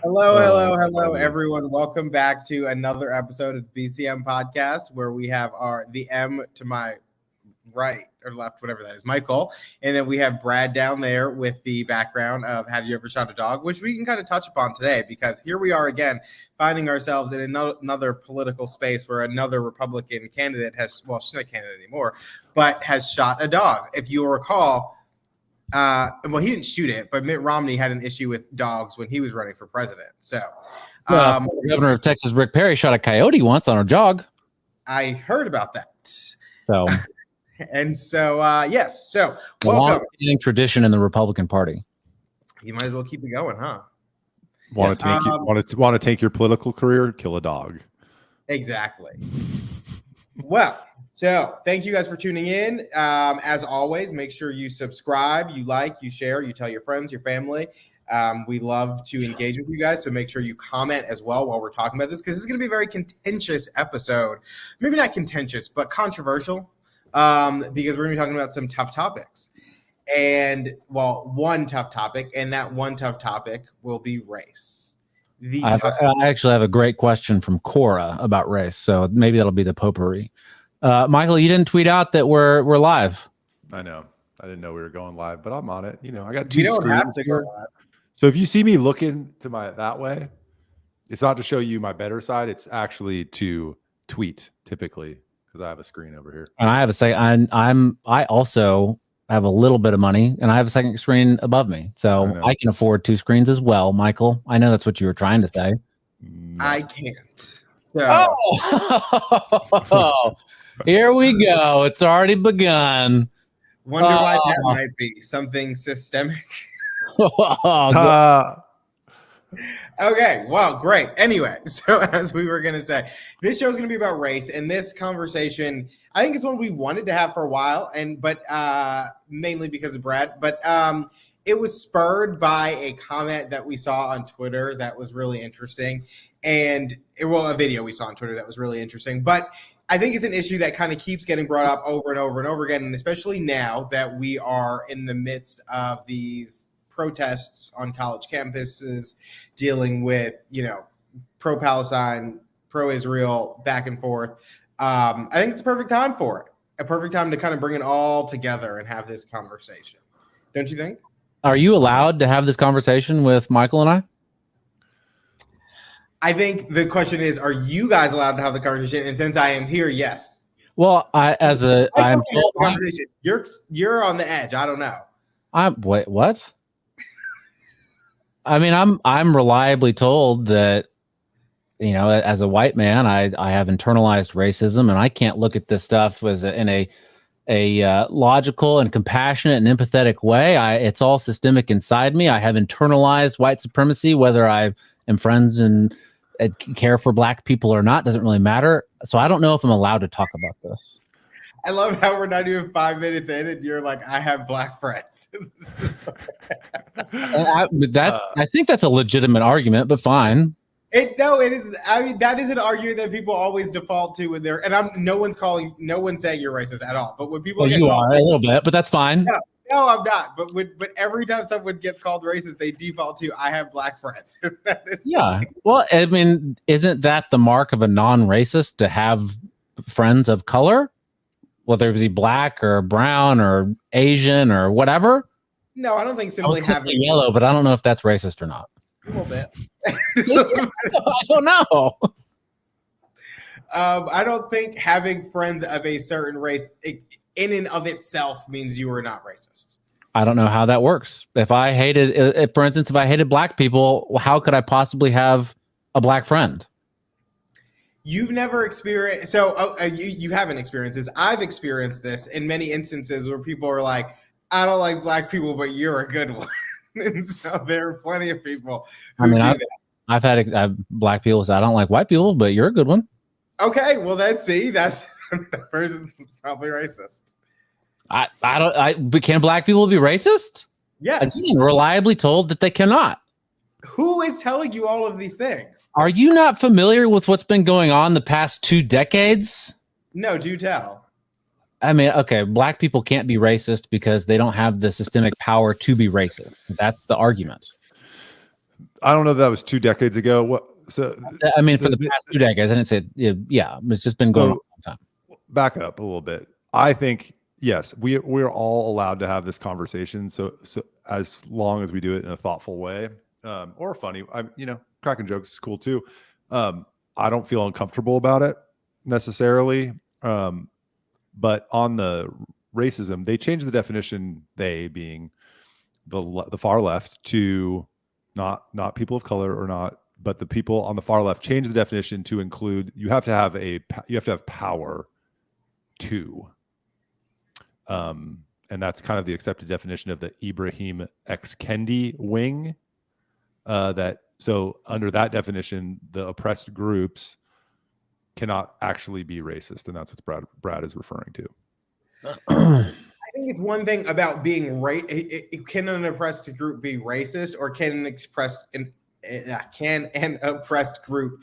Hello, everyone. Welcome back to another episode of the BCM Podcast, where we have the M to my right or left, whatever that is, Michael, and then we have Brad down there with the background of "Have you ever shot a dog?" which we can kind of touch upon today, because here we are again, finding ourselves in another political space where another Republican candidate she's not a candidate anymore, but has shot a dog. If you recall, he didn't shoot it, but Mitt Romney had an issue with dogs when he was running for president. So, the governor of Texas, Rick Perry, shot a coyote once on a jog. I heard about that. So, and so, yes. So, welcome. Long-standing tradition in the Republican Party. You might as well keep it going, huh? Want to take your political career? Kill a dog. Exactly. Well. So thank you guys for tuning in. As always, make sure you subscribe, you like, you share, you tell your friends, your family. We love to engage with you guys. So make sure you comment as well while we're talking about this, because this is going to be a very contentious episode. Maybe not contentious, but controversial, because we're going to be talking about some tough topics. And one tough topic, and that one tough topic will be race. I actually have a great question from Cora about race. So maybe that'll be the potpourri. Michael, you didn't tweet out that we're live. I know. I didn't know we were going live, but I'm on it. I got two screens here. So if you see me looking to that way, it's not to show you my better side. It's actually to tweet, typically, because I have a screen over here. And I have a second. I also have a little bit of money, and I have a second screen above me, so I can afford two screens as well. Michael, I know that's what you were trying to say. No. I can't. So. Oh. Here we go. It's already begun. Wonder why that might be. Something systemic. Okay, well, great. Anyway, so as we were going to say, this show is going to be about race, and this conversation, I think it's one we wanted to have for a while, but mainly because of Brad, but it was spurred by a comment that we saw on Twitter that was really interesting, a video we saw on Twitter that was really interesting, but I think it's an issue that kind of keeps getting brought up over and over and over again, and especially now that we are in the midst of these protests on college campuses dealing with, pro-Palestine, pro-Israel, back and forth. I think it's a perfect time for it, a perfect time to kind of bring it all together and have this conversation. Don't you think? Are you allowed to have this conversation with Michael and I? I think the question is, are you guys allowed to have the conversation? And since I am here, yes. Well, you're on the edge. I don't know. Wait, what? I mean, I'm reliably told that, as a white man, I have internalized racism, and I can't look at this stuff in a logical and compassionate and empathetic way. It's all systemic inside me. I have internalized white supremacy, whether I am friends and care for black people or not, doesn't really matter. So I don't know if I'm allowed to talk about this. I love how we're not even 5 minutes in and you're like, I have black friends. I think that's a legitimate argument, but fine. It is. I mean, that is an argument that people always default to when they're, and no one's saying you're racist at all. But when people you are a little bit, but that's fine. No, I'm not. But every time someone gets called racist, they default to, I have black friends. Yeah. Well, I mean, isn't that the mark of a non-racist to have friends of color, whether it be black or brown or Asian or whatever? No, I don't think simply having yellow, but I don't know if that's racist or not. A little bit. I don't know. I don't think having friends of a certain race in and of itself means you are not racist. I don't know how that works. For instance, if I hated black people, how could I possibly have a black friend? You've never experienced, you haven't experienced this. I've experienced this in many instances where people are like, I don't like black people, but you're a good one. And so there are plenty of people who I've had black people say, I don't like white people, but you're a good one. Okay, well that's that person's probably racist. But can black people be racist? Yes. Again, reliably told that they cannot. Who is telling you all of these things? Are you not familiar with what's been going on the past 2 decades? No, do tell. I mean, okay, black people can't be racist because they don't have the systemic power to be racist. That's the argument. I don't know if that was 2 decades ago. What? So I mean, for the past 2 decades, I didn't say, yeah, it's just been going on a long time. Back up a little bit. I think, yes, we're all allowed to have this conversation. So as long as we do it in a thoughtful way, or funny, cracking jokes is cool too. I don't feel uncomfortable about it necessarily. But on the racism, they changed the definition, they being the far left, to not people of color or not, but the people on the far left changed the definition to include you have to have power to. And that's kind of the accepted definition of the Ibrahim X Kendi wing. So under that definition, the oppressed groups cannot actually be racist, and that's what Brad is referring to. I think it's one thing about being can an oppressed group be racist, or can an oppressed group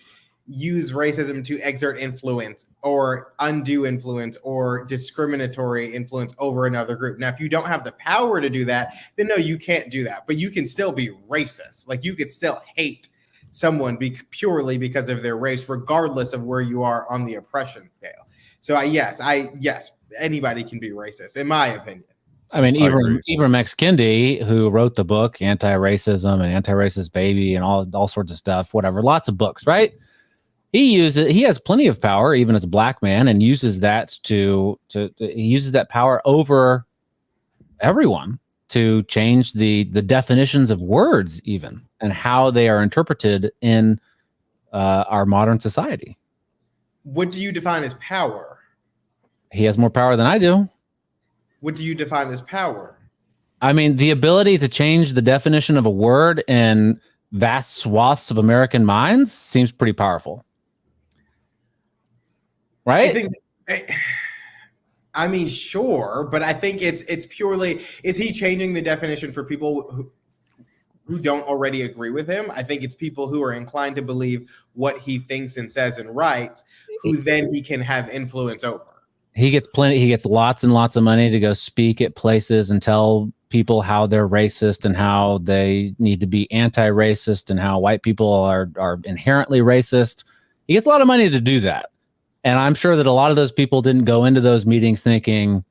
use racism to exert influence or undue influence or discriminatory influence over another group? Now, if you don't have the power to do that, then no, you can't do that. But you can still be racist. Like, you could still hate someone purely because of their race, regardless of where you are on the oppression scale. So yes, anybody can be racist, in my opinion. I mean, Ibram X. Kendi, who wrote the book Anti-Racism and Anti-Racist Baby and all sorts of stuff, whatever, lots of books, right? He has plenty of power, even as a black man, and uses that he uses that power over everyone to change the definitions of words, even, and how they are interpreted in our modern society. What do you define as power? He has more power than I do. What do you define as power? I mean, the ability to change the definition of a word in vast swaths of American minds seems pretty powerful. Right? I mean, sure, but I think it's purely, is he changing the definition for people who don't already agree with him? I think it's people who are inclined to believe what he thinks and says and writes, who then he can have influence over. He gets lots and lots of money to go speak at places and tell people how they're racist and how they need to be anti-racist and how white people are inherently racist. He gets a lot of money to do that. And I'm sure that a lot of those people didn't go into those meetings thinking,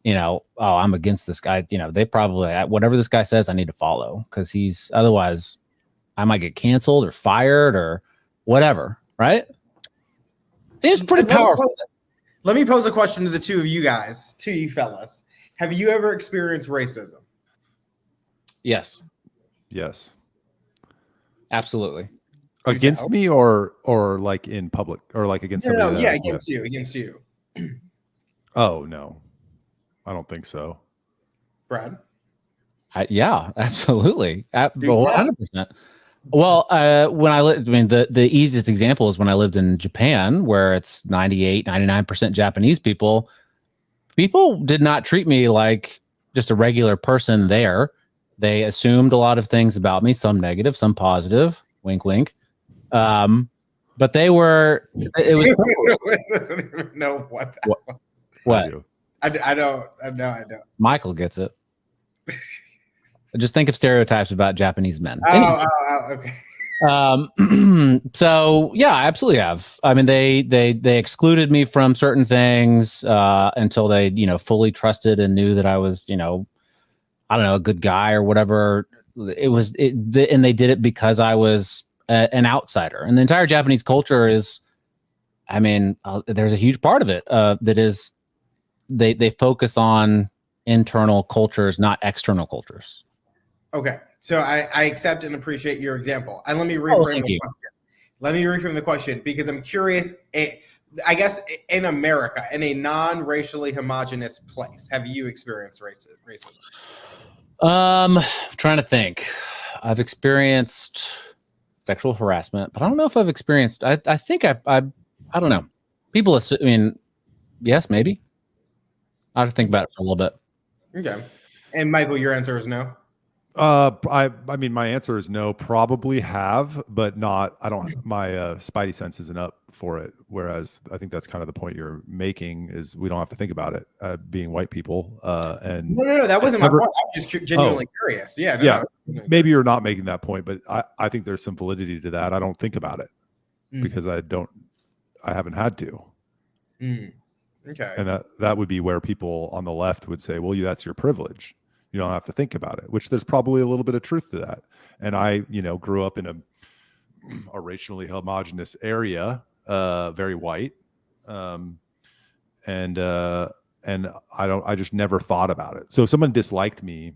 oh, I'm against this guy. They probably, whatever this guy says, I need to follow, because otherwise I might get canceled or fired or whatever. Right? Seems pretty powerful. Let me pose a question to the two of you guys, to you fellas. Have you ever experienced racism? Yes. Yes. Absolutely. Against me or like in public or like against somebody? No, against you. Oh, no. I don't think so. Brad? Yeah, absolutely. 100%. Well, when I lived, the easiest example is when I lived in Japan, where it's 99% Japanese people. People did not treat me like just a regular person there. They assumed a lot of things about me, some negative, some positive. Wink, wink. But it was. I don't even know what that was. What? I don't. No, I don't. Michael gets it. Just think of stereotypes about Japanese men. Okay. So yeah, I absolutely have. I mean, they excluded me from certain things until they, fully trusted and knew that I was, I don't know, a good guy or whatever. And they did it because I was an outsider. And the entire Japanese culture is, there's a huge part of it that is they focus on internal cultures, not external cultures. Okay, so I accept and appreciate your example. And let me reframe the question. Let me reframe the question because I'm curious. I guess in America, in a non-racially homogenous place, have you experienced racism? Trying to think. I've experienced sexual harassment, but I don't know if I've experienced. I think I don't know. People assume. Yes, maybe. I have to think about it for a little bit. Okay. And Michael, your answer is no. I mean, my answer is no. Probably have, but not. I don't. My spidey sense isn't up for it. Whereas I think that's kind of the point you're making is we don't have to think about it. Being white people, and no, that wasn't my point. I was just genuinely curious. Yeah, yeah. Maybe you're not making that point, but I think there's some validity to that. I don't think about it because I haven't had to. Okay, and that would be where people on the left would say, well, that's your privilege. You don't have to think about it, which there's probably a little bit of truth to that. And I, grew up in a racially homogenous area, very white. And I just never thought about it. So if someone disliked me,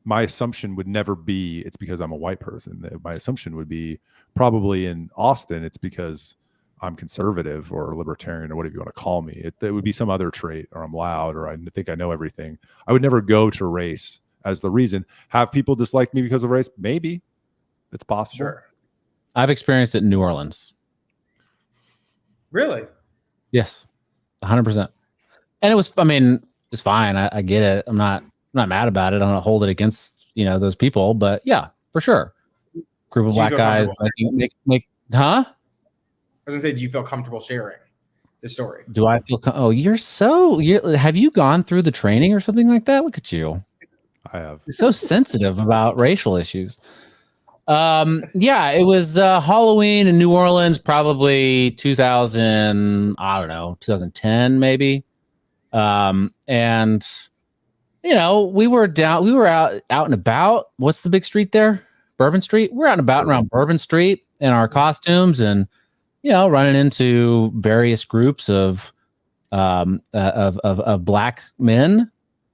my assumption would never be it's because I'm a white person. My assumption would be probably in Austin, it's because I'm conservative or libertarian or whatever you want to call me. It would be some other trait, or I'm loud, or I think I know everything. I would never go to race as the reason. Have people dislike me because of race? Maybe. It's possible. Sure. I've experienced it in New Orleans. Really? Yes, 100%. And it was fine. I get it. I'm not mad about it. I don't hold it against, those people, but yeah, for sure. Group of black guys huh? I was gonna say, do you feel comfortable sharing the story? Do I feel? Have you gone through the training or something like that? Look at you. I have. You're so sensitive about racial issues. Yeah, it was Halloween in New Orleans, probably 2010 maybe. And we were out and about. What's the big street there? Bourbon Street. We're out and about around Bourbon Street in our costumes and running into various groups of black men,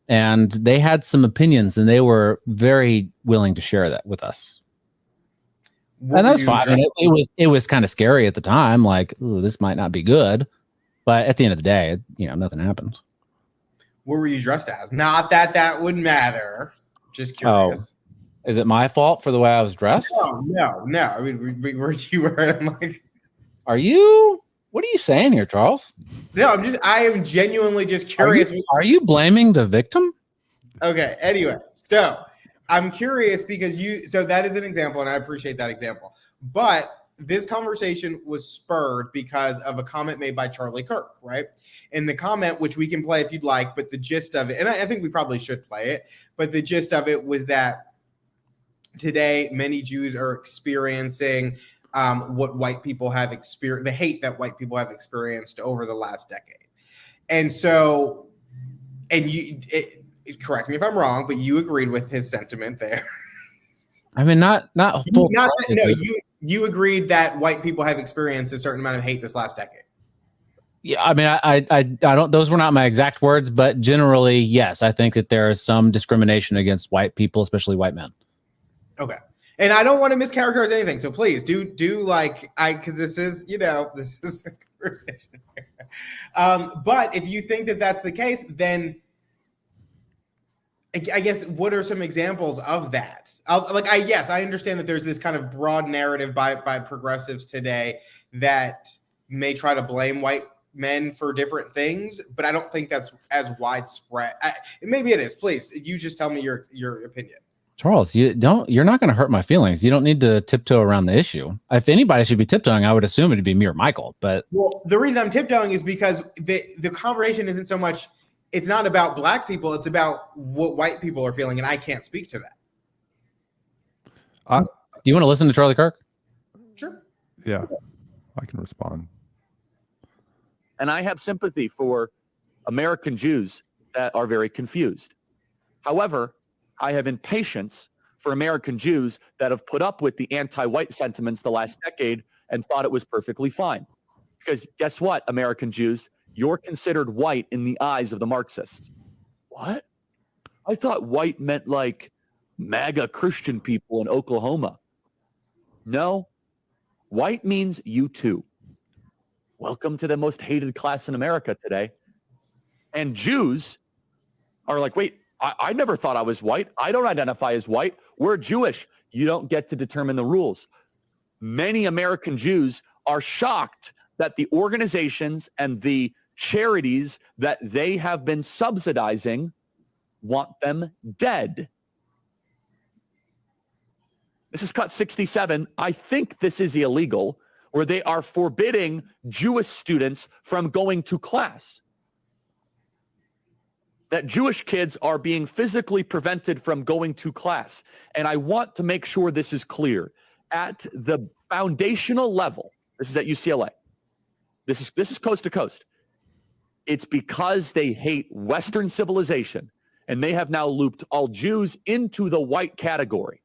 and they had some opinions, and they were very willing to share that with us. And that was fine. I mean, it was kind of scary at the time, like, ooh, this might not be good. But at the end of the day, nothing happened. What were you dressed as? Not that would matter. Just curious. Oh, is it my fault for the way I was dressed? No. I mean, were you wearing like? What are you saying here, Charles? No, I am genuinely just curious. Are you blaming the victim? Okay. Anyway, so I'm curious because so that is an example, and I appreciate that example. But this conversation was spurred because of a comment made by Charlie Kirk, right? And the comment, which we can play if you'd like, but the gist of it, and I think we probably should play it, but the gist of it was that today many Jews are experiencing what white people have experienced, the hate that white people have experienced over the last decade. And so, correct me if I'm wrong, but you agreed with his sentiment there. I mean, you agreed that white people have experienced a certain amount of hate this last decade. Yeah, I mean, I don't. Those were not my exact words, but generally, yes, I think that there is some discrimination against white people, especially white men. Okay. And I don't want to mischaracterize anything, so please do because this is a conversation. But if you think that that's the case, then I guess what are some examples of that? I understand that there's this kind of broad narrative by progressives today that may try to blame white men for different things, but I don't think that's as widespread. Maybe it is. Please, you just tell me your opinion. Charles, you're not going to hurt my feelings. You don't need to tiptoe around the issue. If anybody should be tiptoeing, I would assume it'd be me or Michael. But the reason I'm tiptoeing is because the conversation isn't so much. It's not about black people. It's about what white people are feeling, and I can't speak to that. Do you want to listen to Charlie Kirk? Sure. Yeah, I can respond. And I have sympathy for American Jews that are very confused. However, I have impatience for American Jews that have put up with the anti-white sentiments the last decade and thought it was perfectly fine. Because guess what, American Jews? You're considered white in the eyes of the Marxists. What? I thought white meant like MAGA Christian people in Oklahoma. No, white means you too. Welcome to the most hated class in America today. And Jews are like, wait, I never thought I was white. I don't identify as white. We're Jewish. You don't get to determine the rules. Many American Jews are shocked that the organizations and the charities that they have been subsidizing want them dead. This is cut 67. I think this is illegal, where they are forbidding Jewish students from going to class. That Jewish kids are being physically prevented from going to class. And I want to make sure this is clear. At the foundational level, this is at UCLA. This is coast to coast. It's because they hate Western civilization, and they have now looped all Jews into the white category.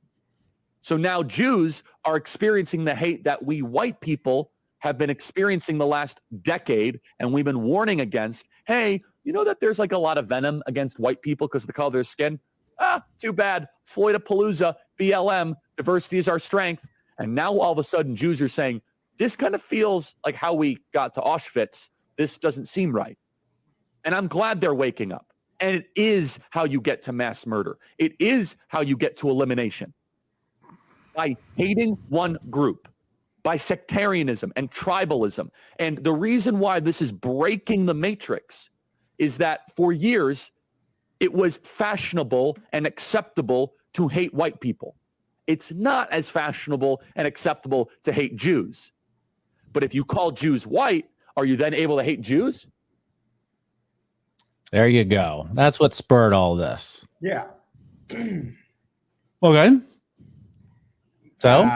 So now Jews are experiencing the hate that we white people have been experiencing the last decade, and we've been warning against. Hey, you know that there's like a lot of venom against white people because of the color of their skin? Too bad. Floydapalooza, BLM, diversity is our strength. And now all of a sudden Jews are saying, this kind of feels like how we got to Auschwitz. This doesn't seem right. And I'm glad they're waking up. And it is how you get to mass murder. It is how you get to elimination. By hating one group, by sectarianism and tribalism. And the reason why this is breaking the matrix is that for years, it was fashionable and acceptable to hate white people. It's not as fashionable and acceptable to hate Jews. But if you call Jews white, are you then able to hate Jews? There you go. That's what spurred all this. Yeah. Okay. So,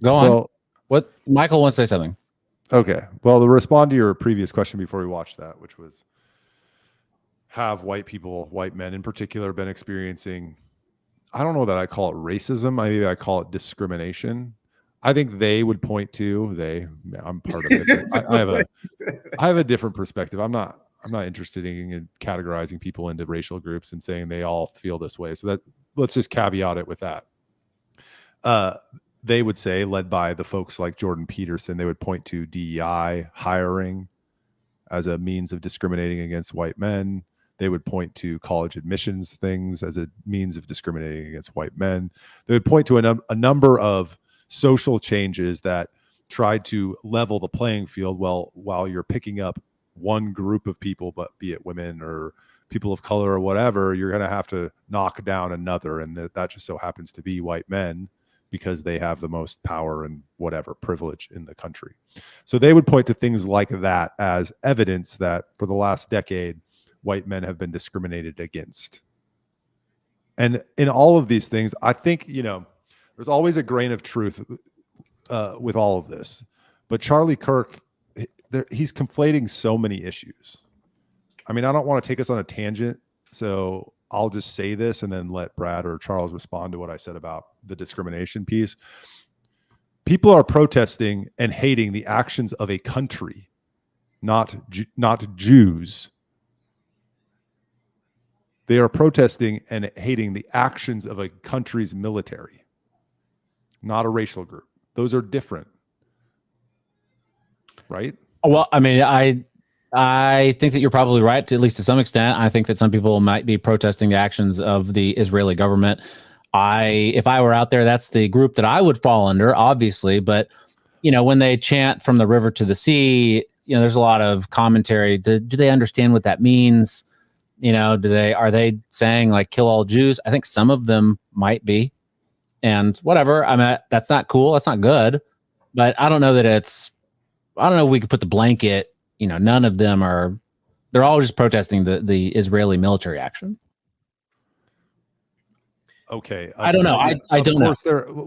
go on. Well, What Michael wants to say something. okay. Well, to respond to your previous question before we watched that, which was, have white people, white men in particular, been experiencing, I don't know that I call it racism. Maybe I call it discrimination. I think they would point to, I'm part of it. I have a different perspective. I'm not interested in categorizing people into racial groups and saying they all feel this way. So that, let's just caveat it with that. They would say, led by the folks like Jordan Peterson, they would point to DEI hiring as a means of discriminating against white men. They would point to college admissions things as a means of discriminating against white men. They would point to a number of social changes that tried to level the playing field. Well, while you're picking up one group of people, but be it women or people of color or whatever, you're going to have to knock down another. And that just so happens to be white men, because they have the most power and whatever privilege in the country. So they would point to things like that as evidence that for the last decade, white men have been discriminated against. And in all of these things, I think, there's always a grain of truth with all of this. But Charlie Kirk, he's conflating so many issues. I mean, I don't want to take us on a tangent, so I'll just say this and then let Brad or Charles respond to what I said about the discrimination piece. People are protesting and hating the actions of a country, not Jews. They are protesting and hating the actions of a country's military, not a racial group. Those are different, right? Well, I mean, I think that you're probably right, at least to some extent. I think that some people might be protesting the actions of the Israeli government. If I were out there, that's the group that I would fall under, obviously. But, when they chant from the river to the sea, there's a lot of commentary. Do they understand what that means? Are they saying like kill all Jews? I think some of them might be, and whatever. I mean, that's not cool. That's not good. But I don't know if we could put the blanket. None of them they're all just protesting the Israeli military action. Okay. I don't know. I don't know.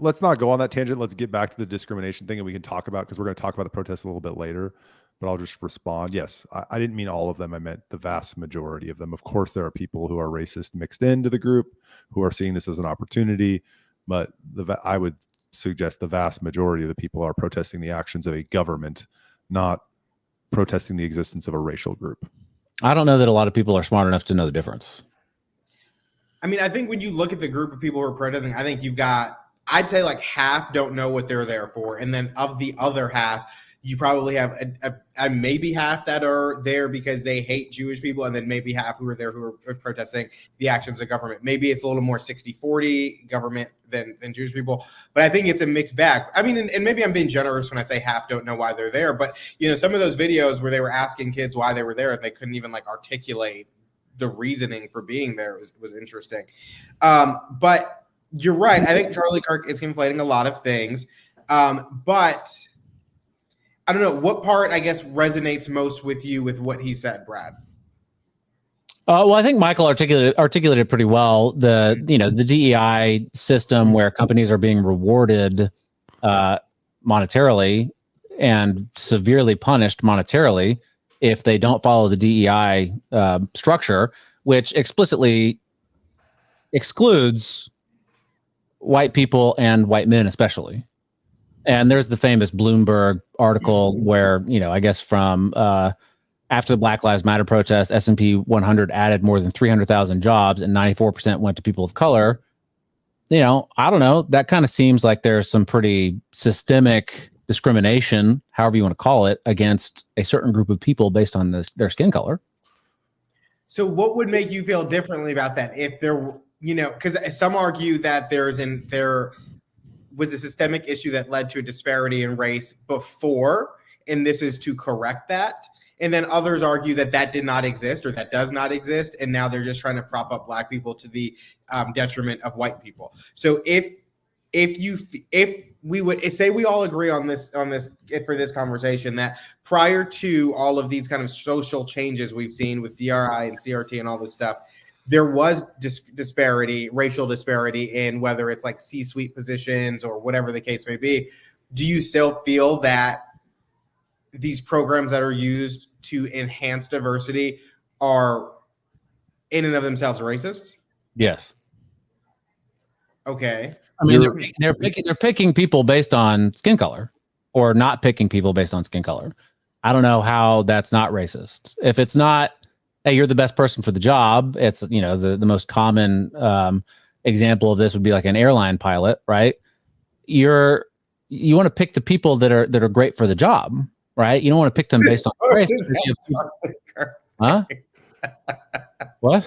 Let's not go on that tangent. Let's get back to the discrimination thing, and we can talk about, because we're going to talk about the protests a little bit later, but I'll just respond. Yes. I didn't mean all of them. I meant the vast majority of them. Of course, there are people who are racist mixed into the group who are seeing this as an opportunity, but I would suggest the vast majority of the people are protesting the actions of a government, not protesting the existence of a racial group. I don't know that a lot of people are smart enough to know the difference. I mean, I think when you look at the group of people who are protesting, I think you've got, I'd say like half don't know what they're there for. And then of the other half, you probably have a maybe half that are there because they hate Jewish people, and then maybe half who are there who are protesting the actions of government. Maybe it's a little more 60-40 government than Jewish people, but I think it's a mixed bag. I mean, and maybe I'm being generous when I say half don't know why they're there, but some of those videos where they were asking kids why they were there and they couldn't even like articulate the reasoning for being there was interesting. But you're right. I think Charlie Kirk is conflating a lot of things. But I don't know what part, I guess, resonates most with you with what he said, Brad. Well, I think Michael articulated pretty well the DEI system where companies are being rewarded monetarily and severely punished monetarily if they don't follow the DEI structure, which explicitly excludes white people and white men especially. And there's the famous Bloomberg article where, I guess from after the Black Lives Matter protest, S&P 100 added more than 300,000 jobs and 94% went to people of color. I don't know. That kind of seems like there's some pretty systemic discrimination, however you want to call it, against a certain group of people based on their skin color. So what would make you feel differently about that? If there, because some argue that there was a systemic issue that led to a disparity in race before, and this is to correct that. And then others argue that that did not exist or that does not exist, and now they're just trying to prop up Black people to the detriment of white people. So if we would say we all agree on this for this conversation that prior to all of these kind of social changes we've seen with DRI and CRT and all this stuff, there was racial disparity in whether it's like C-suite positions or whatever the case may be. Do you still feel that these programs that are used to enhance diversity are in and of themselves racist? Yes. Okay. I mean, they're picking people based on skin color or not picking people based on skin color. I don't know how that's not racist. If it's not, hey, you're the best person for the job. It's, the most common example of this would be like an airline pilot, right? You want to pick the people that are great for the job, right? You don't want to pick them based on race. Huh? What?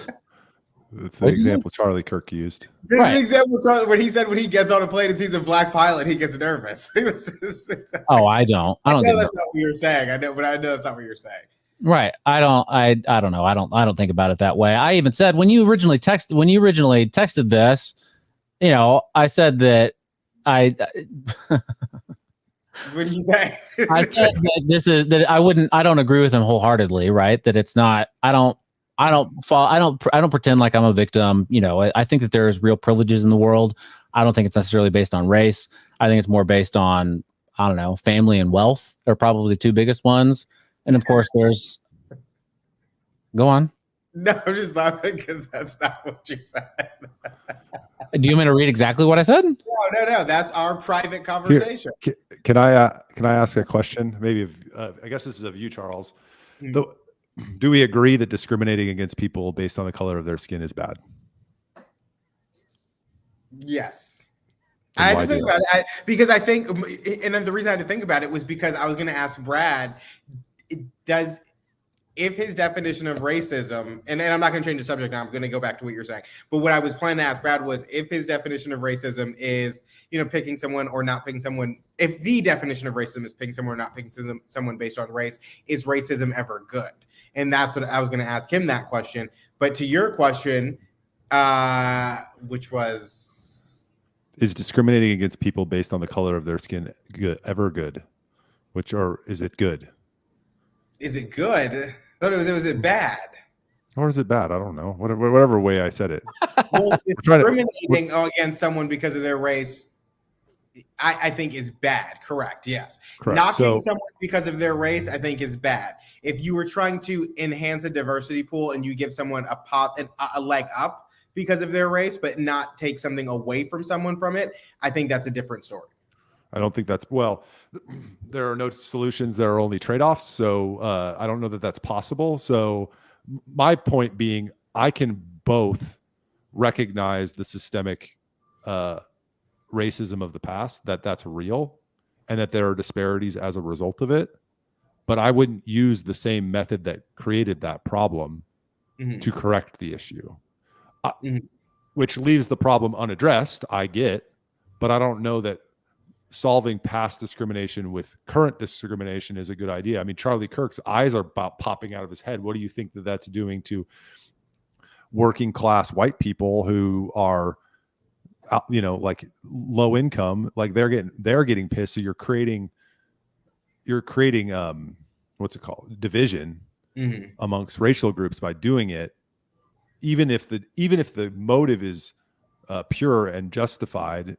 That's the example Charlie Kirk used. This is the example Charlie, when he said when he gets on a plane and sees a Black pilot, he gets nervous. Oh, I don't. I know that's not what you're saying. I know that's not what you're saying. Right. I don't know. I don't think about it that way. I even said when you originally texted this, I said that What did you say? I said that I don't agree with him wholeheartedly, right? That it's not, I don't pretend like I'm a victim. I think that there's real privileges in the world. I don't think it's necessarily based on race. I think it's more based on, I don't know, family and wealth are probably the two biggest ones. And of course there's, go on. No, I'm just laughing because that's not what you said. Do you want me to read exactly what I said? No. That's our private conversation. Here, can I ask a question? Maybe I guess this is of you, Charles. Do we agree that discriminating against people based on the color of their skin is bad? Yes. I had to think about it because I think, and then the reason I had to think about it was because I was going to ask Brad, if his definition of racism, and I'm not going to change the subject now, I'm going to go back to what you're saying. But what I was planning to ask Brad was if his definition of racism is, picking someone or not picking someone, if the definition of racism is picking someone or not picking someone based on race, is racism ever good? And that's what I was going to ask him that question. But to your question, which was, is discriminating against people based on the color of their skin ever good? Is it good? Is it good? I thought was it bad? Or is it bad? I don't know. Whatever way I said it. Well, discriminating against someone because of their race, I think is bad. Correct. Yes. Correct. Knocking someone because of their race, I think is bad. If you were trying to enhance a diversity pool and you give someone a leg up because of their race, but not take something away from someone from it, I think that's a different story. I don't think there are no solutions. There are only trade-offs. So I don't know that that's possible. So my point being, I can both recognize the systemic racism of the past, that's real, and that there are disparities as a result of it. But I wouldn't use the same method that created that problem to correct the issue, which leaves the problem unaddressed. I get, but I don't know that solving past discrimination with current discrimination is a good idea. I mean, Charlie Kirk's eyes are popping out of his head. What do you think that that's doing to working class white people who are like low income, like they're getting pissed. So you're creating what's it called, division amongst racial groups by doing it, even if the motive is pure and justified.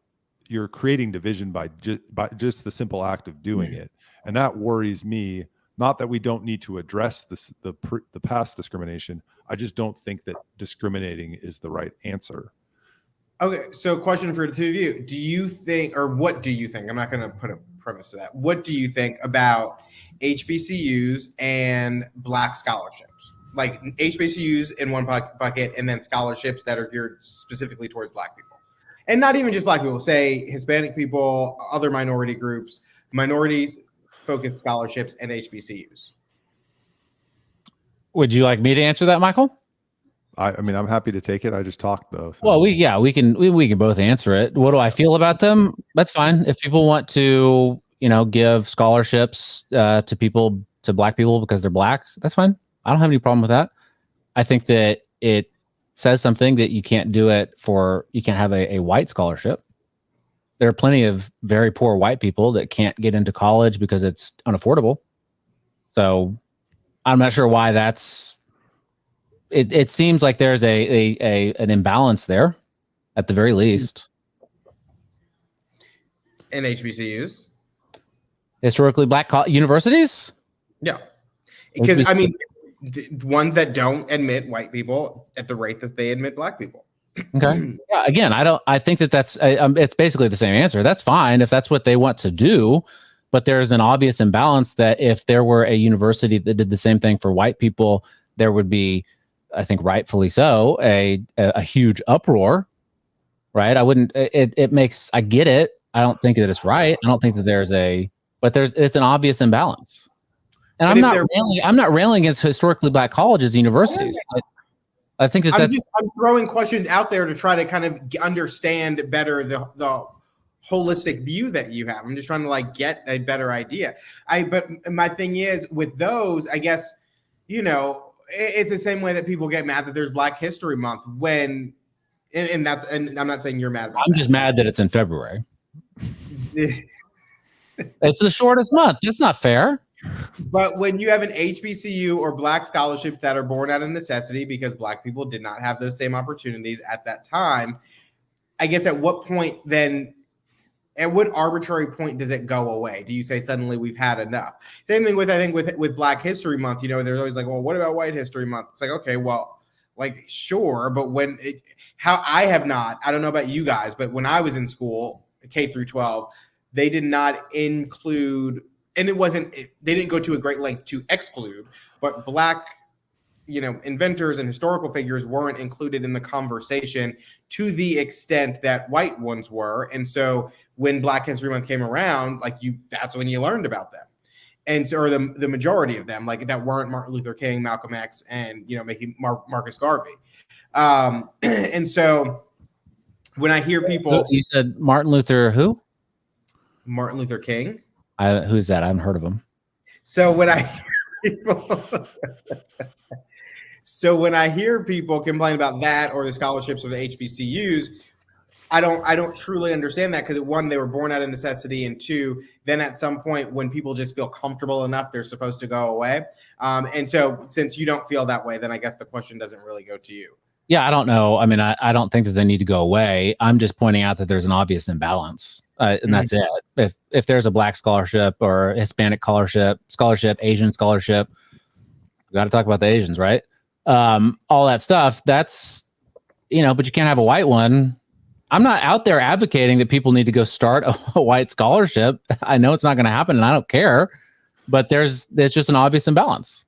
You're creating division by just the simple act of doing it, and that worries me. Not that we don't need to address the past discrimination. I just don't think that discriminating is the right answer. Okay, so question for the two of you. Do you think, or what do you think? I'm not going to put a premise to that. What do you think about HBCUs and Black scholarships? Like HBCUs in one bucket and then scholarships that are geared specifically towards Black people. And not even just Black people, say Hispanic people, other minority groups, minorities-focused scholarships, and HBCUs. Would you like me to answer that, Michael? I mean, I'm happy to take it. I just talked though. So. Well, we can both answer it. What do I feel about them? That's fine. If people want to, give scholarships to Black people because they're Black, that's fine. I don't have any problem with that. I think that it says something that you can't have a white scholarship. There are plenty of very poor white people that can't get into college because it's unaffordable. So I'm not sure why that's. It seems like there's an imbalance there, at the very least. In HBCUs, historically Black universities. Yeah, because I mean, the ones that don't admit white people at the rate that they admit Black people. Okay. Yeah. Again, I think that's it's basically the same answer. That's fine if that's what they want to do, but there's an obvious imbalance that if there were a university that did the same thing for white people, there would be, I think rightfully so, a huge uproar, right? I get it. I don't think that it's right. I don't think that it's an obvious imbalance. And I'm not railing against historically Black colleges and universities. I think I'm throwing questions out there to try to kind of understand better the holistic view that you have. I'm just trying to get a better idea. But my thing is with those, I guess, it's the same way that people get mad that there's Black History Month and I'm not saying you're mad about that. I'm just mad that it's in February. It's the shortest month. That's not fair. But when you have an HBCU or Black scholarships that are born out of necessity because Black people did not have those same opportunities at that time, I guess at what point then, at what arbitrary point does it go away? Do you say suddenly we've had enough? Same thing with Black History Month, there's always well, what about White History Month? It's okay, well, sure, but I don't know about you guys, but when I was in school, K through 12, they did not include, and they didn't go to a great length to exclude, but Black, inventors and historical figures weren't included in the conversation to the extent that white ones were. And so when Black History Month came around, that's when you learned about them. And so, or the majority of them, that weren't Martin Luther King, Malcolm X, and, making Marcus Garvey. And so when I hear people. You said Martin Luther who? Martin Luther King. Who's that? I haven't heard of him. So when I hear people complain about that or the scholarships or the HBCUs, I don't truly understand that because one, they were born out of necessity, and two, then at some point when people just feel comfortable enough, they're supposed to go away. And so since you don't feel that way, then I guess the question doesn't really go to you. Yeah, I don't know. I mean, I don't think that they need to go away. I'm just pointing out that there's an obvious imbalance, and that's it. If there's a Black scholarship or Hispanic scholarship, Asian scholarship, we got to talk about the Asians, right? All that stuff. That's but you can't have a white one. I'm not out there advocating that people need to go start a white scholarship. I know it's not going to happen, and I don't care. But there's just an obvious imbalance.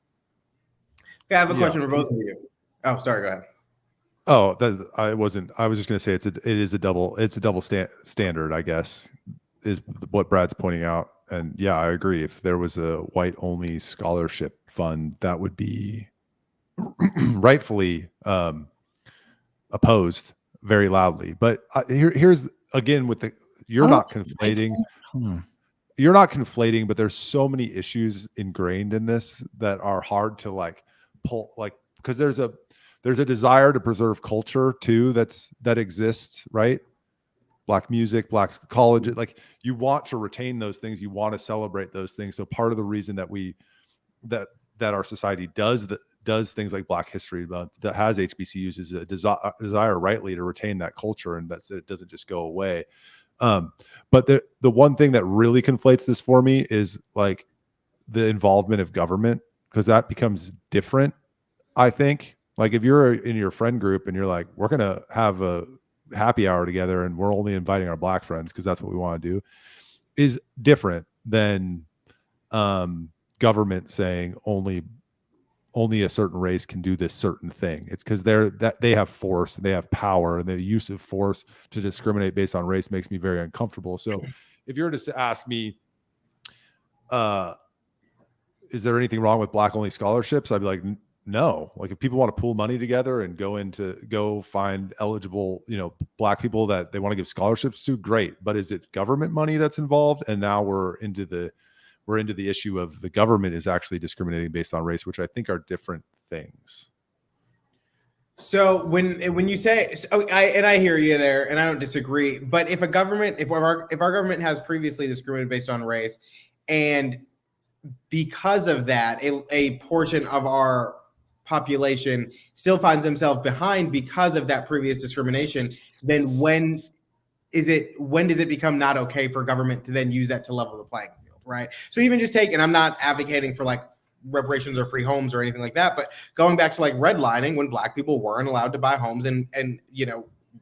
Okay, I have a question for both of you. Oh, sorry. Go ahead. Oh, I was just going to say it is a double standard, I guess, is what Brad's pointing out. And yeah, I agree. If there was a white only scholarship fund, that would be rightfully opposed very loudly. But here's again you're not conflating, but there's so many issues ingrained in this that are hard to pull, because there's a desire to preserve culture too that exists, right? Black music, Black college. Like you want to retain those things. You want to celebrate those things. So part of the reason that that our society does things like Black History Month, that has HBCUs, is a desire rightly to retain that culture, and that it doesn't just go away. But the one thing that really conflates this for me is like the involvement of government, because that becomes different. I think like if you're in your friend group and you're like, we're going to have a happy hour together and we're only inviting our Black friends because that's what we want to do, is different than government saying only a certain race can do this certain thing. It's because they have force, they have power, and the use of force to discriminate based on race makes me very uncomfortable. So if you were to ask me, is there anything wrong with Black only scholarships? I'd be like, no. Like if people want to pool money together and go find eligible, Black people that they want to give scholarships to, great. But is it government money that's involved? And now we're into the issue of the government is actually discriminating based on race, which I think are different things. So when you say, I hear you there, and I don't disagree. But if our government has previously discriminated based on race, and because of that, a portion of our population still finds themselves behind because of that previous discrimination, then when does it become not okay for government to then use that to level the playing field, right? So even just and I'm not advocating for like reparations or free homes or anything like that, but going back to like redlining, when Black people weren't allowed to buy homes in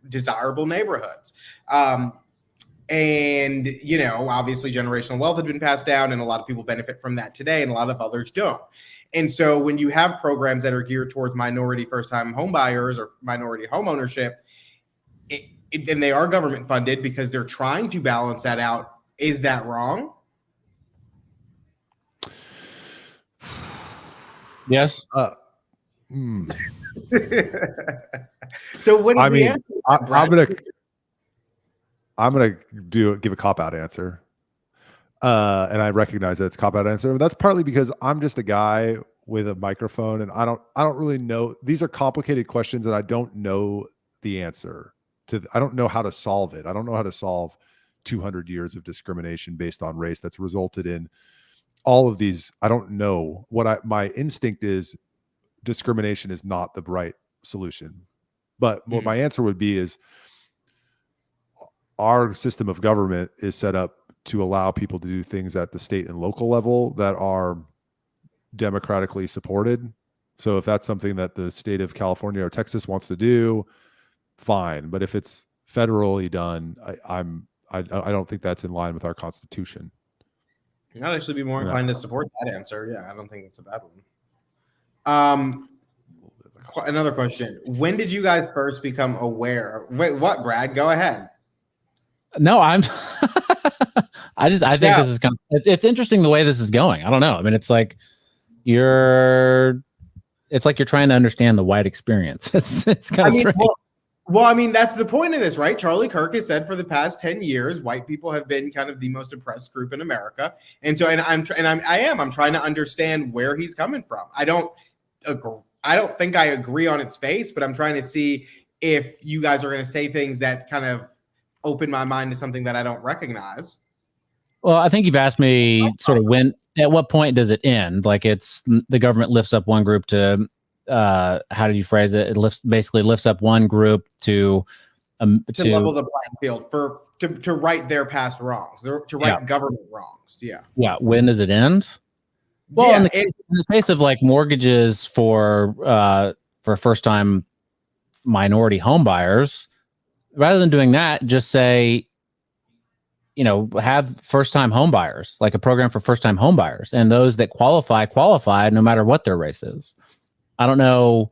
desirable neighborhoods. And, obviously generational wealth had been passed down, and a lot of people benefit from that today, and a lot of others don't. And so when you have programs that are geared towards minority first-time home buyers or minority home ownership, and they are government funded because they're trying to balance that out, is that wrong? Yes. So what is the answer? I'm gonna give a cop-out answer, and I recognize that it's a cop-out answer. But that's partly because I'm just a guy with a microphone, and I don't really know. These are complicated questions, and I don't know the answer to. I don't know how to solve it. I don't know how to solve 200 years of discrimination based on race that's resulted in all of these. I don't know what my instinct is. Discrimination is not the right solution, but what my answer would be is, our system of government is set up to allow people to do things at the state and local level that are democratically supported. So if that's something that the state of California or Texas wants to do, fine. But if it's federally done, I don't think that's in line with our Constitution. I'd actually be more inclined to support that answer. Yeah, I don't think it's a bad one. Another question. When did you guys first become aware? Wait, what, Brad? Go ahead. No, I think this is it's interesting the way this is going. I don't know. I mean, it's like you're trying to understand the white experience. It's kind of strange. Well, I mean, that's the point of this, right? Charlie Kirk has said for the past 10 years, white people have been kind of the most oppressed group in America. And so, I'm trying to understand where he's coming from. I don't think I agree on its face, but I'm trying to see if you guys are going to say things that kind of open my mind to something that I don't recognize. Well, I think you've asked me sort of at what point does it end? Like it's the government lifts up one group to, how did you phrase it? It basically lifts up one group to level the playing field to right their past wrongs, to right government wrongs. Yeah. Yeah. When does it end? Well, in the case of like mortgages for first-time minority home buyers, rather than doing that, just say, have first-time home buyers, like a program for first-time home buyers, and those that qualify no matter what their race is. I don't know,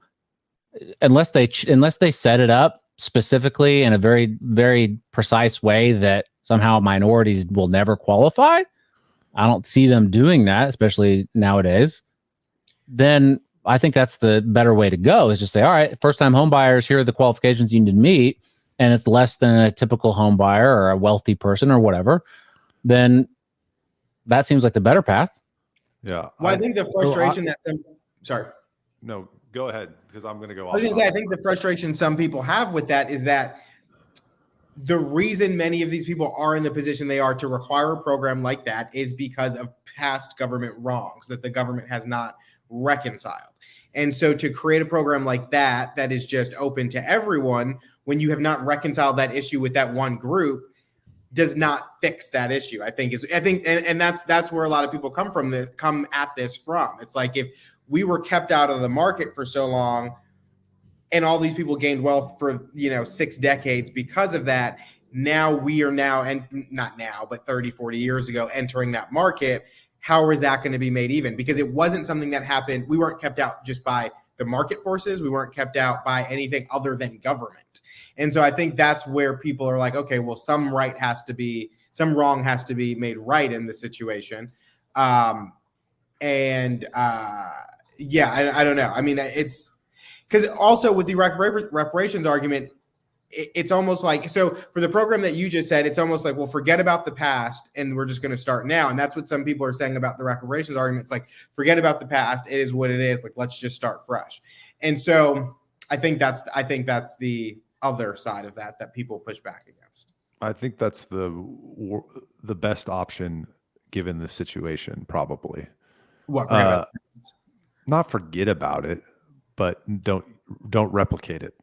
unless they set it up specifically in a very, very precise way that somehow minorities will never qualify. I don't see them doing that, especially nowadays. Then I think that's the better way to go, is just say, all right, first-time home buyers, here are the qualifications you need to meet, and it's less than a typical home buyer or a wealthy person or whatever, then that seems like the better path. Yeah. Well, I think the frustration sorry. No, go ahead, because I'm going to go off. I was going to say, I think the frustration some people have with that is that the reason many of these people are in the position they are to require a program like that is because of past government wrongs that the government has not reconciled. And so to create a program like that is just open to everyone when you have not reconciled that issue with that one group does not fix that issue. I think that's where a lot of people come at this from. It's like, if we were kept out of the market for so long and all these people gained wealth for 6 decades because of that, now we are and not now, but 30, 40 years ago entering that market. How is that going to be made even? Because it wasn't something that happened. We weren't kept out just by the market forces. We weren't kept out by anything other than government. And so I think that's where people are like, okay, well, some wrong has to be made right in this situation. I don't know. I mean, it's because also with the reparations argument, it's almost like, so for the program that you just said, it's almost like, well, forget about the past and we're just going to start now. And that's what some people are saying about the reparations argument. It's like, forget about the past. It is what it is. Like, let's just start fresh. And so I think that's the other side of that people push back against. I think that's the best option given the situation, probably. What? Not forget about it, but don't replicate it.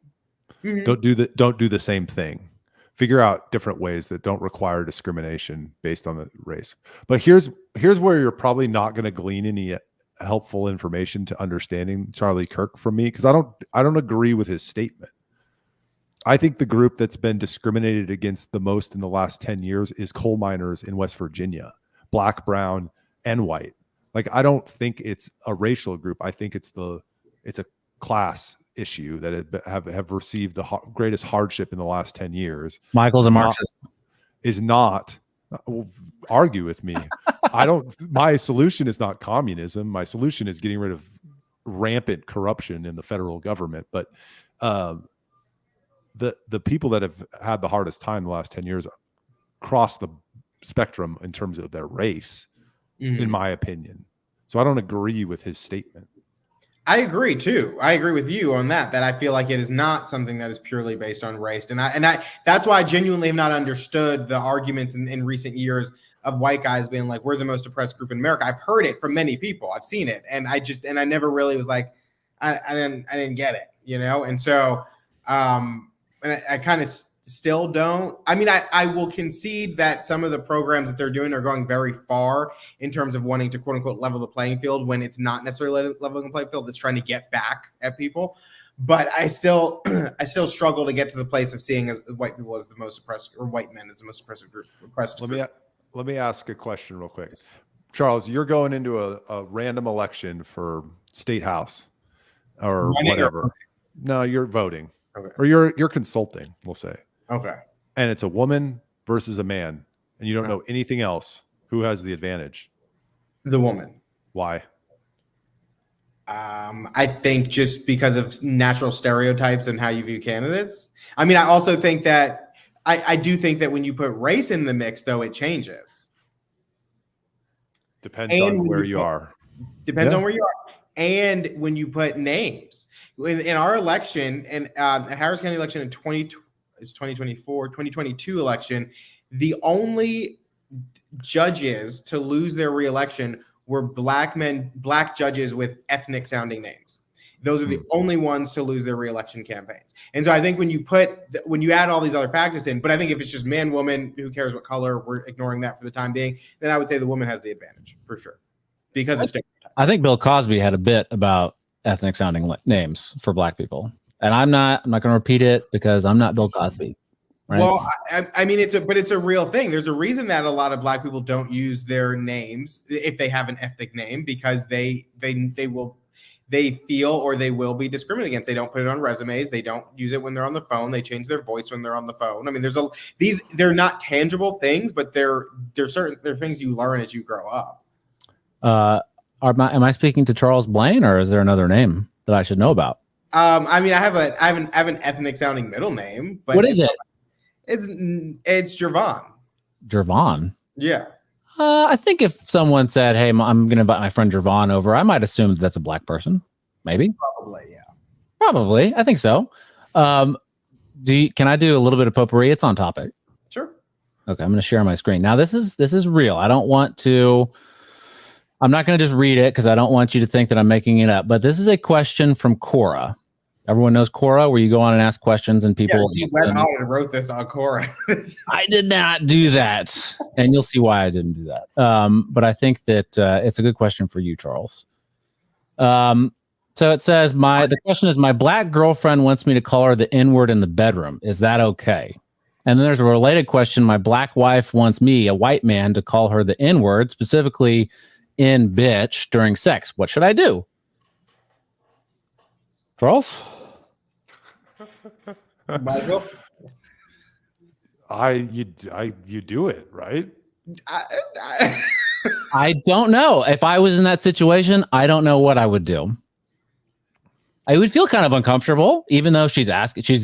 Mm-hmm. Don't do the same thing. Figure out different ways that don't require discrimination based on the race. But here's where you're probably not going to glean any helpful information to understanding Charlie Kirk from me, because I don't agree with his statement. I think the group that's been discriminated against the most in the last 10 years is coal miners in West Virginia, black, brown, and white. Like, I don't think it's a racial group. I think it's a class issue that have received the greatest hardship in the last 10 years. Michael's a Marxist. Is not argue with me. My solution is not communism. My solution is getting rid of rampant corruption in the federal government. But the people that have had the hardest time the last 10 years cross the spectrum in terms of their race, in my opinion. So I don't agree with his statement. I agree too. I agree with you on that I feel like it is not something that is purely based on race. And I that's why I genuinely have not understood the arguments in recent years of white guys being like, we're the most oppressed group in America. I've heard it from many people. I've seen it. And I never really was like, I didn't get it, And so, and I kind of still don't. I mean, I will concede that some of the programs that they're doing are going very far in terms of wanting to quote unquote level the playing field when it's not necessarily leveling the playing field. It's trying to get back at people. But I still struggle to get to the place of seeing as white people as the most oppressed, or white men as the most oppressive group. Let me ask a question real quick. Charles, you're going into a random election for state house or whatever. No, you're voting. Okay. Or you're consulting, we'll say. Okay. And it's a woman versus a man, and you don't know anything else. Who has the advantage? The woman. Why? I think just because of natural stereotypes and how you view candidates. I mean, I also think that I do think that when you put race in the mix, though, it changes. Depends on where you are. Depends on where you are. And when you put names. In our election, and Harris County election in 2022 election, the only judges to lose their reelection were black judges with ethnic sounding names. Those are the only ones to lose their reelection campaigns. And so I think when you add all these other factors in, but I think if it's just man, woman, who cares what color, we're ignoring that for the time being, then I would say the woman has the advantage for sure. Because of stereotypes. I think Bill Cosby had a bit about ethnic sounding names for black people. And I'm not going to repeat it because I'm not Bill Cosby. Right? Well, I mean, it's a real thing. There's a reason that a lot of black people don't use their names if they have an ethnic name, because they feel or they will be discriminated against. They don't put it on resumes. They don't use it when they're on the phone. They change their voice when they're on the phone. I mean, they're not tangible things, but they're things you learn as you grow up. Am I speaking to Charles Blain, or is there another name that I should know about? I mean, I have an ethnic sounding middle name, but what is it? It's Jervon. Jervon. Yeah. I think if someone said, "Hey, I'm going to invite my friend Jervon over," I might assume that's a black person. Maybe. Probably, yeah. Probably, I think so. Can I do a little bit of potpourri? It's on topic. Sure. Okay, I'm going to share my screen. Now, this is real. I'm not going to just read it because I don't want you to think that I'm making it up. But this is a question from Quora. Everyone knows Quora, where you go on and ask questions and people. Yeah, you went on and wrote this on Quora. I did not do that, and you'll see why I didn't do that. But I think that it's a good question for you, Charles. So it says, the question is, my black girlfriend wants me to call her the N-word in the bedroom. Is that okay? And then there's a related question. My black wife wants me, a white man, to call her the N-word, specifically in bitch during sex. What should I do? Charles? Michael? You do it, right? I don't know. If I was in that situation, I don't know what I would do. I would feel kind of uncomfortable, even though she's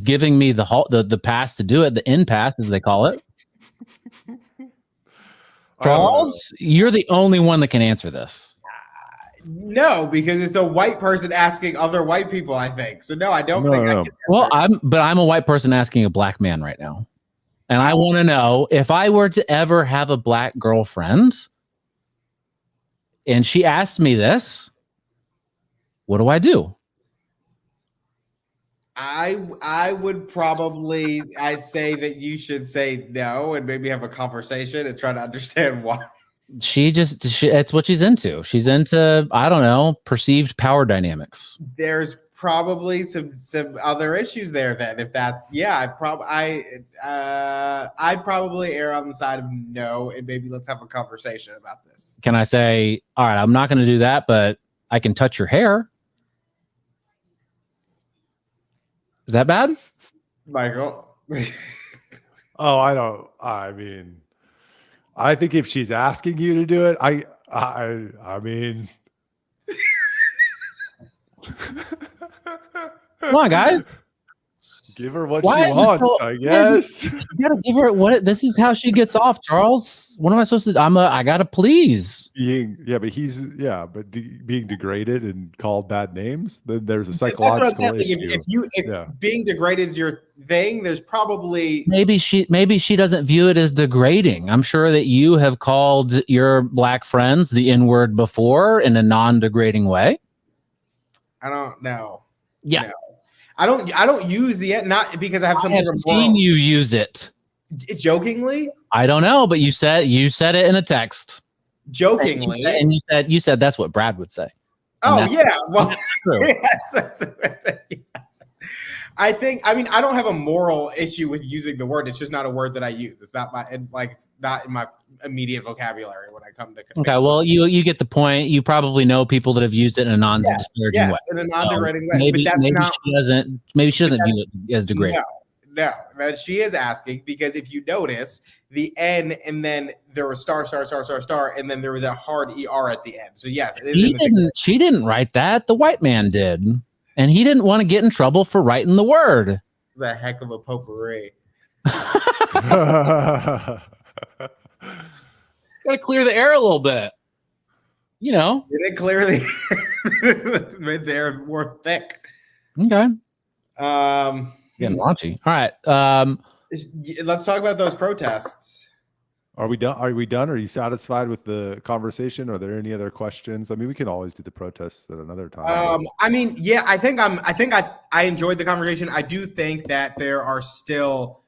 giving me the pass to do it, the in pass, as they call it. Charles, you're the only one that can answer this. No, because it's a white person asking other white people, I think. So no, I don't think I can. Well, I'm a white person asking a black man right now. And I want to know, if I were to ever have a black girlfriend and she asked me this, what do I do? I would probably, I'd say that you should say no and maybe have a conversation and try to understand why. It's what she's into. She's into, I don't know, perceived power dynamics. There's probably some other issues there then. If that's, yeah, I'd probably err on the side of no, and maybe let's have a conversation about this. Can I say, all right, I'm not going to do that, but I can touch your hair? Is that bad? Michael? I mean, I think if she's asking you to do it, I mean, come on, guys. Give her what she wants, I guess. You gotta give her what. This is how she gets off, Charles. What am I supposed to do? I gotta please. Being degraded and called bad names, then there's a psychological issue. If being degraded is your thing, there's probably maybe she doesn't view it as degrading. I'm sure that you have called your black friends the N-word before in a non-degrading way. I don't know. Yeah. No. I don't use the not because I have some sort of seen you use it jokingly. I don't know, but you said it in a text jokingly, and you said that's what Brad would say. Oh yeah, well yes, that's yes. I don't have a moral issue with using the word. It's just not a word that I use. It's not it's not in my immediate vocabulary when I come to. Okay, well, you get the point. You probably know people that have used it in a non-disparaging way. In a non-degrading way. But that's not. Maybe she doesn't view it as degrading. No. But she is asking because if you notice the N and then there was star, and then there was a hard ER at the end. So yes, it is. She didn't write that. The white man did. And he didn't want to get in trouble for writing the word. It's a heck of a potpourri. Got to clear the air a little bit. You know. Did it clear the made the air more thick. Okay. Getting raunchy. All right. Let's talk about those protests. Are we done? Are you satisfied with the conversation? Are there any other questions? I mean, we can always do the protests at another time. I enjoyed the conversation. I do think that there are still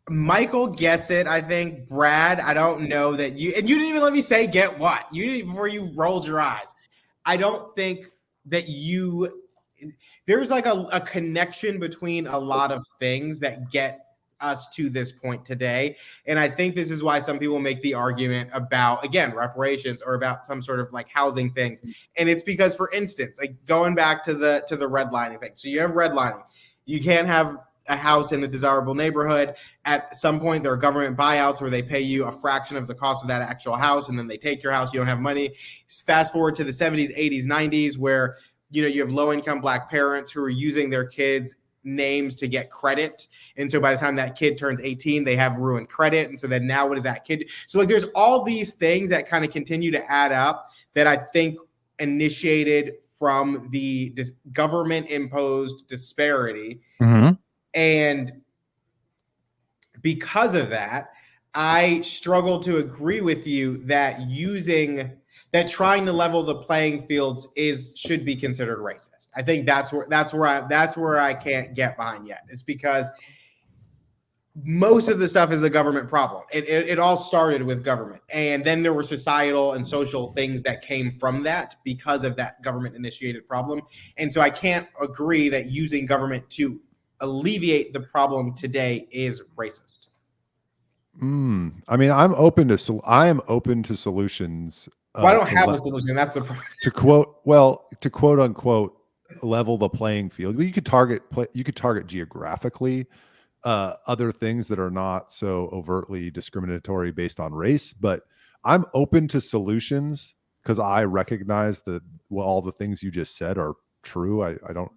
Michael gets it. I think Brad, I don't know that you didn't even let me say get what you didn't before you rolled your eyes. I don't think that there's like a connection between a lot of things that get us to this point today. And I think this is why some people make the argument about, again, reparations or about some sort of like housing things. And it's because, for instance, like going back to the redlining thing. So you have redlining. You can't have a house in a desirable neighborhood. At some point, there are government buyouts where they pay you a fraction of the cost of that actual house, and then they take your house. You don't have money. Fast forward to the 70s, 80s, 90s, where you have low-income Black parents who are using their kids' names to get credit. And so by the time that kid turns 18, they have ruined credit. And so then now what is that kid? So there's all these things that kind of continue to add up that I think initiated from the government-imposed disparity. Mm-hmm. And because of that, I struggle to agree with you that trying to level the playing fields should be considered racist. I think that's where I can't get behind yet. It's because most of the stuff is a government problem. It all started with government, and then there were societal and social things that came from that because of that government initiated problem. And so I can't agree that using government to alleviate the problem today is racist. I mean, I am open to solutions. Well, I don't have a solution. That's the problem. To quote unquote level the playing field. You could target geographically other things that are not so overtly discriminatory based on race, but I'm open to solutions because I recognize that all the things you just said are true. I don't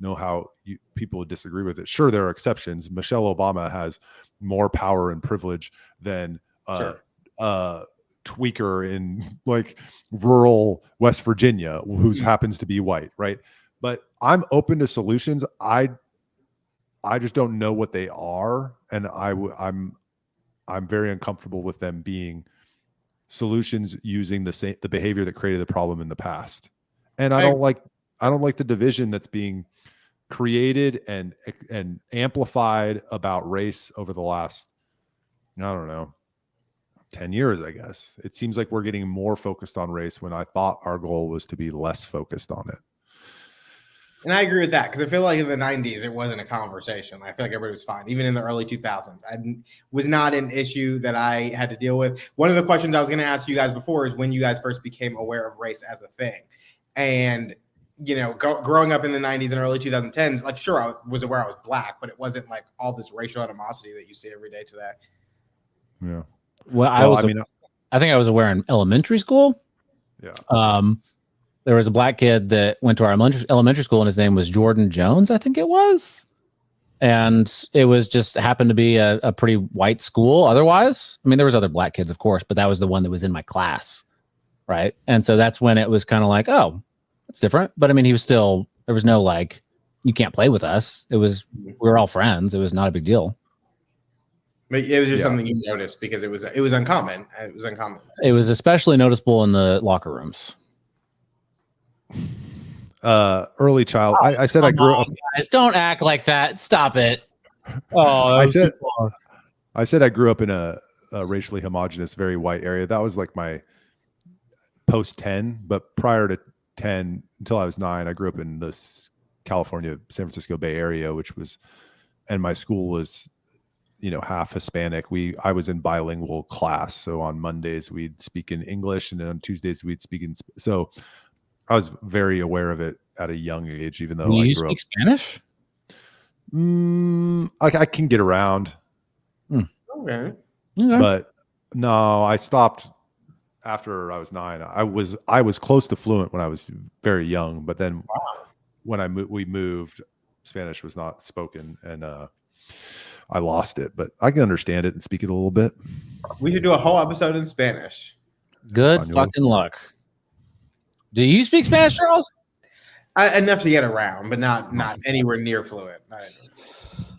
know how people would disagree with it. Sure, there are exceptions. Michelle Obama has more power and privilege than tweaker in like rural West Virginia who happens to be white, right? But I'm open to solutions. I just don't know what they are, and I'm very uncomfortable with them being solutions using the behavior that created the problem in the past. And I don't like the division that's being created and amplified about race over the last, I don't know, 10 years, I guess. It seems like we're getting more focused on race when I thought our goal was to be less focused on it. And I agree with that because I feel like in the 90s, it wasn't a conversation. I feel like everybody was fine. Even in the early 2000s, was not an issue that I had to deal with. One of the questions I was going to ask you guys before is when you guys first became aware of race as a thing. And, you know, growing up in the 90s and early 2010s, like, sure, I was aware I was black, but it wasn't like all this racial animosity that you see every day today. Yeah. Well, I think I was aware in elementary school. Yeah. There was a black kid that went to our elementary school, and his name was Jordan Jones, I think it was. And it was just happened to be a pretty white school. Otherwise, I mean, there was other black kids, of course, but that was the one that was in my class, right? And so that's when it was kind of like, oh, that's different. But I mean, there was no like, you can't play with us. We were all friends. It was not a big deal. But it was just something you noticed because it was uncommon. It was uncommon. It was especially noticeable in the locker rooms. Early child. I said I grew up. Guys, don't act like that. Stop it. Oh, I said I grew up in a racially homogenous, very white area. That was like my post 10, but prior to 10, until I was 9, I grew up in this California, San Francisco Bay Area, and my school was, half Hispanic. I was in bilingual class. So on Mondays we'd speak in English, and then on Tuesdays we'd speak in. So I was very aware of it at a young age, even though you speak Spanish. I can get around. Okay. But no, I stopped after I was 9. I was close to fluent when I was very young, but then when we moved, Spanish was not spoken, and I lost it. But I can understand it and speak it a little bit. We should do a whole episode in Spanish. Good fucking luck. Do you speak Spanish, Charles? Enough to get around, but not anywhere near fluent.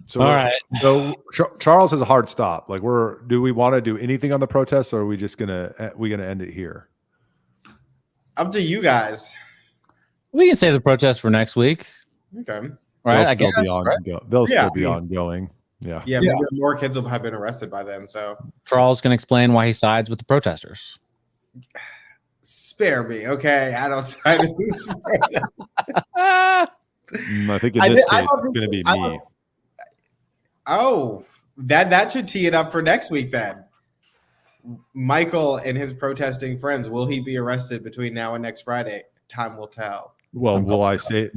So, all right. So Charles has a hard stop. Like, do we want to do anything on the protests, or are we just gonna end it here? Up to you guys. We can save the protest for next week. Okay. Right. They'll still be ongoing. Yeah. Yeah. Maybe more kids will have been arrested by then. So Charles can explain why he sides with the protesters. Spare me, okay? I don't side with these. I think in this case, it's going to be me. That should tee it up for next week then. Michael and his protesting friends, will he be arrested between now and next Friday? Time will tell. Well, will I say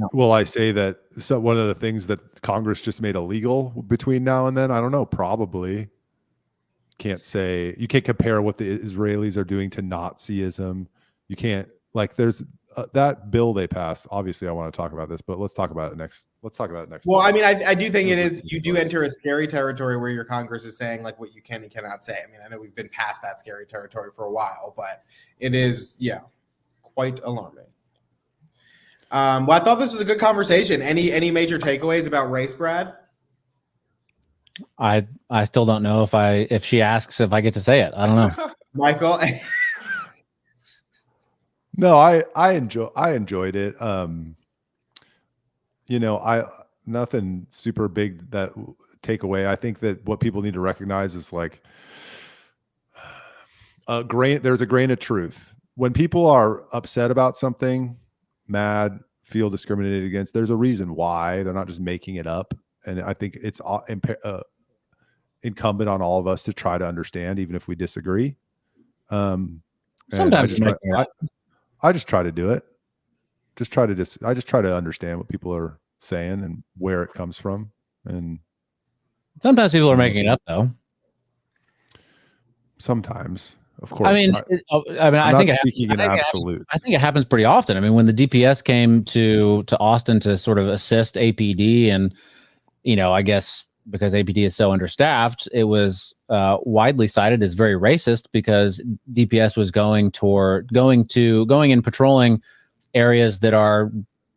that one of the things that Congress just made illegal between now and then? I don't know. Probably. Can't say. You can't compare what the Israelis are doing to Nazism. You can't, like, there's that bill they passed. Obviously, I want to talk about this, but let's talk about it next. Well, I mean, I do think it is. You do enter a scary territory where your Congress is saying like what you can and cannot say. I mean, I know we've been past that scary territory for a while, but it is, quite alarming. Well, I thought this was a good conversation. Any major takeaways about race, Brad? I still don't know if she asks if I get to say it. I don't know. Michael? No, I enjoyed it. Nothing super big that takeaway. I think that what people need to recognize is like there's a grain of truth. When people are upset about something, mad, feel discriminated against, there's a reason why. They're not just making it up. And I think it's incumbent on all of us to try to understand, even if we disagree. Sometimes I just try to do it. I just try to understand what people are saying and where it comes from. And sometimes people are making it up, though. Sometimes, of course. I mean, I think speaking in absolute. I think it happens pretty often. I mean, when the DPS came to Austin to sort of assist APD, and I guess because APD is so understaffed, it was widely cited as very racist because DPS was going and patrolling areas that are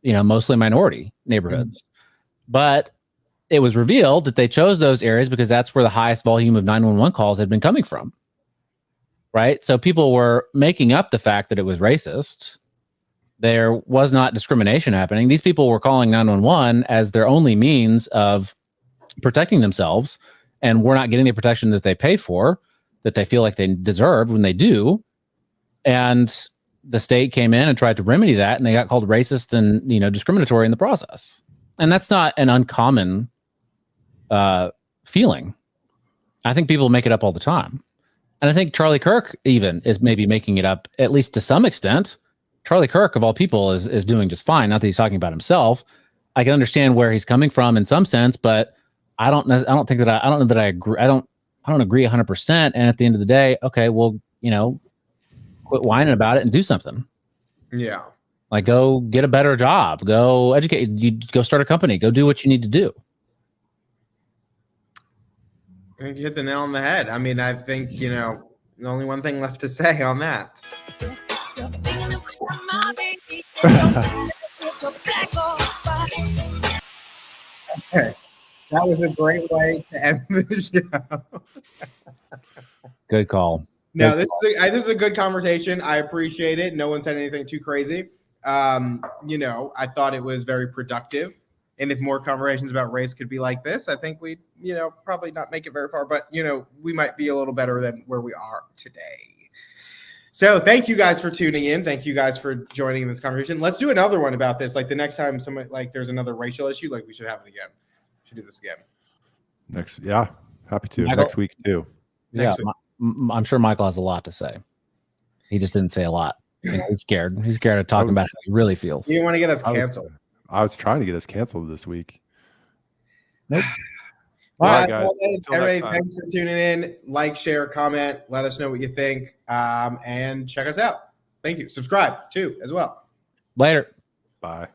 mostly minority neighborhoods. But it was revealed that they chose those areas because that's where the highest volume of 911 calls had been coming from. Right. So people were making up the fact that it was racist. There was not discrimination happening. These people were calling 911 as their only means of protecting themselves, and we're not getting the protection that they pay for, that they feel like they deserve when they do. And the state came in and tried to remedy that, and they got called racist and discriminatory in the process. And that's not an uncommon feeling. I think people make it up all the time. And I think Charlie Kirk even is maybe making it up, at least to some extent. Charlie Kirk, of all people, is doing just fine. Not that he's talking about himself. I can understand where he's coming from in some sense, but I don't know that I agree. I don't agree 100%. And at the end of the day, okay, well, quit whining about it and do something. Yeah. Like, go get a better job, go educate, you go start a company, go do what you need to do. I think you hit the nail on the head. I mean, I think, the only one thing left to say on that. Okay. That was a great way to end the show. Good call. No, this is a good conversation. I appreciate it. No one said anything too crazy. I thought it was very productive. And if more conversations about race could be like this, I think we'd, probably not make it very far, but, we might be a little better than where we are today. So thank you guys for tuning in. Thank you guys for joining this conversation. Let's do another one about this. Like the next time somebody, like there's another racial issue, like we should have it again. We should do this again. Happy to. Michael, next week too. Next week. I'm sure Michael has a lot to say. He just didn't say a lot. He's scared. He's scared of talking about how he really feels. You want to get us canceled. I was trying to get us canceled this week. Nope. All right, guys. Everybody, thanks for tuning in. Like, share, comment. Let us know what you think. And check us out. Thank you. Subscribe too, as well. Later. Bye.